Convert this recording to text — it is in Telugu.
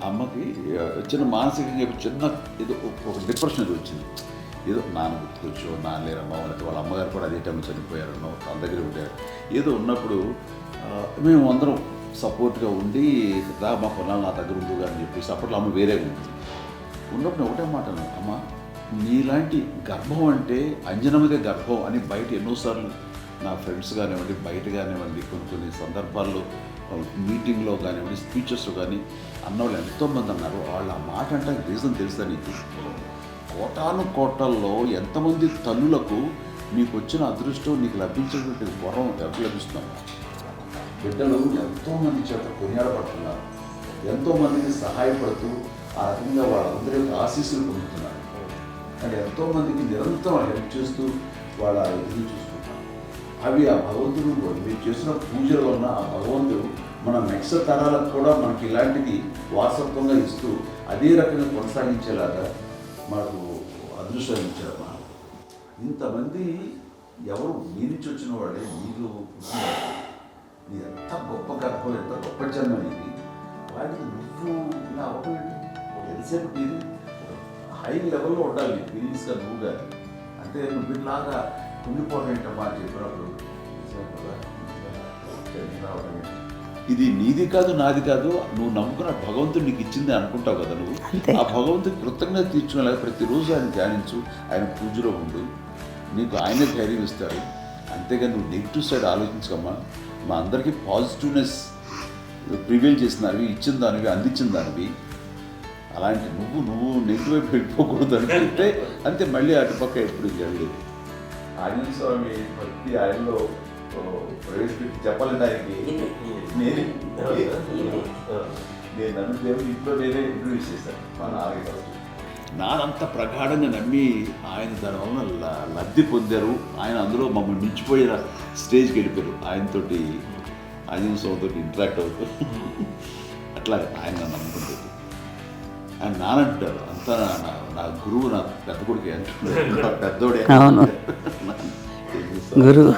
అమ్మకి చిన్న మానసికంగా చిన్న ఏదో ఒక డిప్రెషన్ వచ్చింది. ఏదో నాన్న గుర్తుకొచ్చో, నాన్న లేరమ్మా వాళ్ళ అమ్మగారు కూడా అదే టైం చనిపోయారన్నో, తన దగ్గర ఉంటారు. ఏదో ఉన్నప్పుడు మేము అందరం సపోర్ట్గా ఉండి మా కొన్నాళ్ళు నా దగ్గర ఉంది అని చెప్పేసి అప్పట్లో అమ్మ వేరేగా ఉంది. ఉన్నప్పుడు ఒకటే మాట అమ్మ, నీలాంటి గర్భం అంటే అంజనమ్మదే గర్భం అని బయట ఎన్నోసార్లు నా ఫ్రెండ్స్ కానివ్వండి, బయట కానివ్వండి, కొన్ని సందర్భాల్లో మీటింగ్లో కానివ్వండి, స్పీచెస్లో కానీ అన్నవాళ్ళు ఎంతోమంది అన్నారు. వాళ్ళు ఆ మాట అంటే రీజన్ తెలుసా నీకు? కోటాను కోటల్లో ఎంతమంది తల్లులకు నీకు వచ్చిన అదృష్టం, నీకు లభించినటువంటి వరం ఎవరు లభిస్తున్నాం? బిడ్డలు ఎంతోమంది చేత కొనియాడబడుతున్నారు, ఎంతోమందికి సహాయపడుతూ ఆ రకంగా వాళ్ళందరి యొక్క ఆశీస్సులు పొందుతున్నారు. అంటే ఎంతోమందికి నిరంతరం హెల్ప్ చేస్తూ వాళ్ళ ఎదురు చూసుకుంటారు. అవి ఆ భగవంతుడు మీరు చేసిన పూజల వలన ఆ భగవంతుడు మన నెక్స్ట్ తరాలకు కూడా మనకి ఇలాంటిది వారసత్వంగా ఇస్తూ అదే రకంగా కొనసాగించేలాగా మాకు అదృష్టాన్ని ఇచ్చారమ్మా. ఇంతమంది ఎవరు మీ నుంచి వచ్చిన వాళ్ళే, మీరు నీ ఎంత గొప్ప గర్భం, ఎంత గొప్ప జన్మ ఇది. వాటికి నువ్వు ఇలా అవ్వబెట్టి ఎంతసేపు ఇది హై లెవెల్లో ఉండాలి ఫీలింగ్స్గా నువ్వు కానీ. అంతే నువ్వు వీళ్ళలాగా కుంగిపోవడం ఏంటమ్మా అని చెప్పినప్పుడు ఇది నీది కాదు, నాది కాదు, నువ్వు నమ్ముకున్న భగవంతుడు నీకు ఇచ్చింది అనుకుంటావు కదా. నువ్వు ఆ భగవంతుడికి కృతజ్ఞత తీర్చుకోలేక ప్రతిరోజు ఆయన ధ్యానించు, ఆయన పూజలో ఉండు, నీకు ఆయనే ధైర్యం ఇస్తాడు. అంతేగాని నువ్వు నెగిటివ్ సైడ్ ఆలోచించకమ్మా. మా అందరికీ పాజిటివ్నెస్ ప్రివేల్ చేసిన దానివి, ఇచ్చిన దానివి, అందించిన దానివి. అలాంటి నువ్వు నెగిటివ్ వైపు వెళ్ళిపోకూడదు అనుకుంటే అంతే, మళ్ళీ అటుపక్క ఎప్పుడు వెళ్ళలేదు. ఆంజనేయ స్వామి భక్తి ఆయనలో ప్రవేశపెట్టి చెప్పాలంటే ఆయనకి నేను నన్ను దేవుడు ఇంట్లో నేనే ఇంట్రడ్యూస్ చేశాను మా నాన్నగారు. నానంత ప్రగాఢంగా నమ్మి ఆయన దానివల్ల లబ్ధి పొందారు. ఆయన అందులో మమ్మల్ని మించిపోయిన స్టేజ్కి వెళ్ళిపోయారు. ఆయనతోటి ఆంజనేయ స్వామితో ఇంటరాక్ట్ అవుతూ అట్లా ఆయన నన్ను నమ్ముకుంటుంది. ఆయన నానంటారు అంతా నా గురువు, నా పెద్ద కొడుకు అంటున్నారు, పెద్దోడే గురువు.